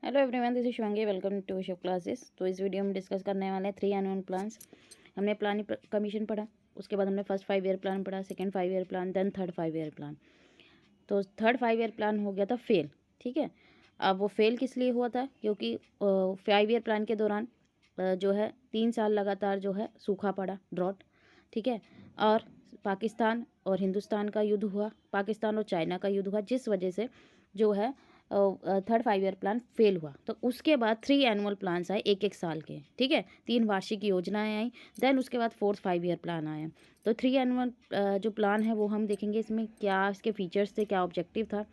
Hello everyone, this is Shivangi. Welcome to Shiv classes. तो इस video में डिस्कस करने वाले हैं 3 एनुअल प्लान्स। हमने प्लानिंग कमीशन पढ़ा, उसके बाद हमने फर्स्ट 5 ईयर प्लान पढ़ा, second 5 year plan, then third 5 year plan. तो थर्ड 5 ईयर प्लान हो गया था फेल। ठीक है, अब वो फेल किस लिए हुआ था? क्योंकि 5 ईयर प्लान के दौरान जो है 3 साल लगातार जो है सूखा पड़ा, ड्रॉट। ठीक है, और पाकिस्तान और हिंदुस्तान का युद्ध हुआ, पाकिस्तान और चाइना का युद्ध हुआ, जिस वजह से जो है थर्ड 5 ईयर प्लान फेल हुआ। तो उसके बाद 3 एनुअल प्लान्स आए, एक एक साल के। ठीक है, 3 वार्षिक योजनाएं आई। देन उसके बाद फोर्थ 5 ईयर प्लान आया। तो 3 एनुअल जो प्लान है वो हम देखेंगे, इसमें क्या इसके फीचर्स थे, क्या ऑब्जेक्टिव था।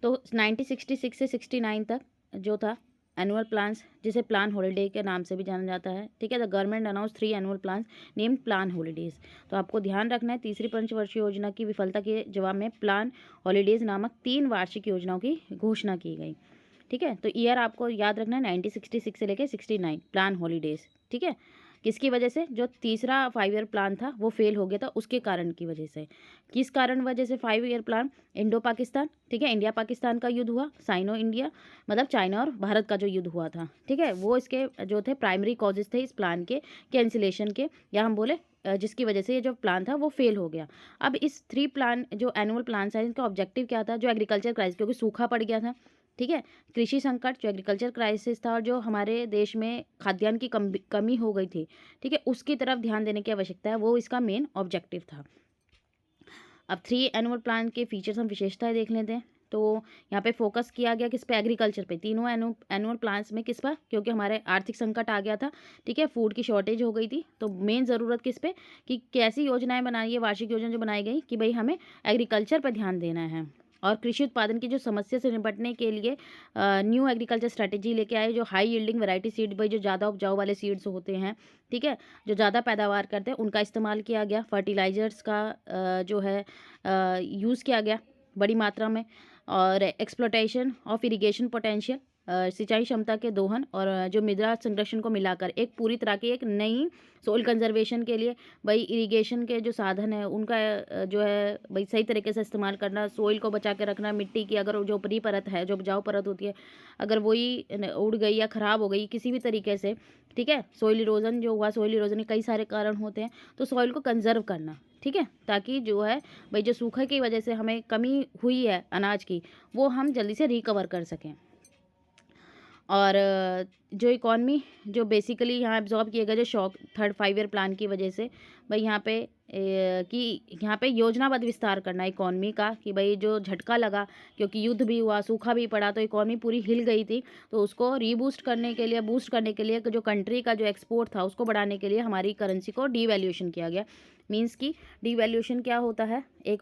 तो 1966 से 69 तक जो था एनुअल प्लान्स, जिसे प्लान हॉलीडे के नाम से भी जाना जाता है। ठीक है, the government announce 3 annual plans name plan holidays. तो आपको ध्यान रखना है, तीसरी पंचवर्षीय योजना की विफलता के जवाब में प्लान हॉलीडेज नामक 3 वार्षिक योजनाओं की घोषणा की गई। ठीक है, तो ईयर आपको याद रखना है 1966 से लेकर 69 प्लान हॉलीडेज। ठीक है, किसकी वजह से? जो तीसरा 5 ईयर प्लान था वो फेल हो गया था, उसके कारण की वजह से। किस कारण वजह से 5 ईयर प्लान? इंडो पाकिस्तान। ठीक है, इंडिया पाकिस्तान का युद्ध हुआ, साइनो इंडिया मतलब चाइना और भारत का जो युद्ध हुआ था। ठीक है, वो इसके जो थे प्राइमरी कॉजेज थे इस प्लान के कैंसिलेशन के, या हम बोले जिसकी वजह से ये जो प्लान था वो फेल हो गया। अब इस 3 प्लान जो एनुअल प्लान है, इनका ऑब्जेक्टिव क्या था? जो एग्रीकल्चर क्राइसिस, क्योंकि सूखा पड़ गया था। ठीक है, कृषि संकट, जो एग्रीकल्चर क्राइसिस था और जो हमारे देश में खाद्यान्न की कमी हो गई थी। ठीक है, उसकी तरफ ध्यान देने की आवश्यकता है, वो इसका मेन ऑब्जेक्टिव था। अब 3 एनुअल प्लान के फीचर्स हम विशेषताएं देख लेते हैं। तो यहाँ पे फोकस किया गया किस पे? एग्रीकल्चर पे। तीनों एनुअल प्लान्स में किस पर? क्योंकि हमारे आर्थिक संकट आ गया था। ठीक है, फूड की शॉर्टेज हो गई थी, तो मेन ज़रूरत किस पे कि कैसी योजनाएं बनाई है, वार्षिक योजना जो बनाई गई कि भाई हमें एग्रीकल्चर पर ध्यान देना है। और कृषि उत्पादन की जो समस्या से निपटने के लिए न्यू एग्रीकल्चर स्ट्रेटेजी लेके आए, जो हाई यील्डिंग वैरायटी सीड, भाई जो ज़्यादा उपजाऊ वाले सीड्स होते हैं। ठीक है, जो ज़्यादा पैदावार करते हैं उनका इस्तेमाल किया गया। फर्टिलाइजर्स का जो है यूज़ किया गया बड़ी मात्रा में। और एक्सप्लोटेशन ऑफ इरिगेशन पोटेंशियल, सिंचाई क्षमता के दोहन और जो मृदा संरक्षण को मिलाकर एक पूरी तरह की एक नई सोइल कंजर्वेशन के लिए भाई इरिगेशन के जो साधन है उनका जो है भाई सही तरीके से इस्तेमाल करना, सोइल को बचा के रखना। मिट्टी की अगर जो ऊपरी परत है, जो उपजाऊ परत होती है, अगर वही उड़ गई या ख़राब हो गई किसी भी तरीके से, ठीक है, सोइल इरोजन जो हुआ, सोइल इरोजन के कई सारे कारण होते हैं, तो सॉइल को कंजर्व करना। ठीक है, ताकि जो है भाई जो सूखे की वजह से हमें कमी हुई है अनाज की, वो हम जल्दी से रिकवर कर सकें। और जो इकॉनमी जो बेसिकली यहाँ एब्जॉर्ब किया गया, जो शॉक थर्ड 5 ईयर प्लान की वजह से भाई यहाँ पे कि यहाँ पे योजनाबद्ध विस्तार करना इकॉनमी का, कि भाई जो झटका लगा क्योंकि युद्ध भी हुआ, सूखा भी पड़ा, तो इकॉनमी पूरी हिल गई थी। तो उसको रीबूस्ट करने के लिए, बूस्ट करने के लिए, जो कंट्री का जो एक्सपोर्ट था उसको बढ़ाने के लिए हमारी करेंसी को डीवैल्यूएशन किया गया। मीन्स कि डीवैल्यूएशन क्या होता है? एक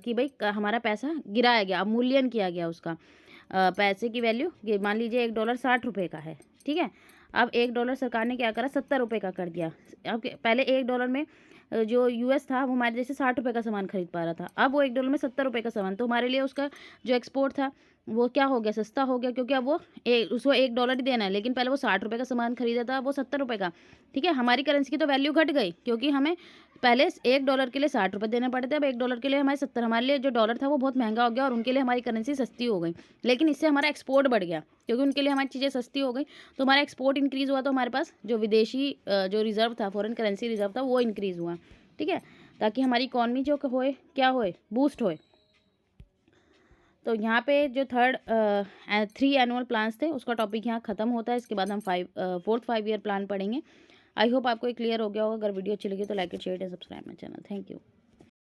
कि भाई हमारा पैसा गिराया गया, अवमूल्यन किया गया उसका। पैसे की वैल्यू, ये मान लीजिए $1 60 का है। ठीक है, अब $1 सरकार ने क्या करा? ₹70 का कर दिया। अब पहले $1 में जो यूएस था वो हमारे जैसे ₹60 का सामान खरीद पा रहा था, अब वो $1 में ₹70 का सामान, तो हमारे लिए उसका जो एक्सपोर्ट था वो क्या हो गया? सस्ता हो गया, क्योंकि अब वो उसको $1 ही देना है, लेकिन पहले वो ₹60 का सामान खरीदा था, वो ₹70 का। ठीक है, हमारी करेंसी की तो वैल्यू घट गई, क्योंकि हमें पहले $1 के लिए ₹60 देने पड़ते थे, अब $1 के लिए हमारे 70। हमारे लिए जो डॉलर था वो बहुत महंगा हो गया और उनके लिए हमारी करेंसी सस्ती हो गई। लेकिन इससे हमारा एक्सपोर्ट बढ़ गया, क्योंकि उनके लिए हमारी चीज़ें सस्ती हो गई, तो हमारा एक्सपोर्ट इंक्रीज़ हुआ, तो हमारे पास जो विदेशी जो रिज़र्व था, फॉरेन करेंसी रिज़र्व था, वो इंक्रीज़ हुआ। ठीक है, ताकि हमारी इकॉनमी जो होए क्या होए? बूस्ट होए। तो यहाँ पे जो थर्ड 3 एनुअल प्लान्स थे उसका टॉपिक यहाँ ख़त्म होता है। इसके बाद हम फोर्थ 5 ईयर प्लान पढ़ेंगे। आई होप आपको ये क्लियर हो गया होगा। अगर वीडियो अच्छी लगी तो like and share and subscribe my channel. Thank you.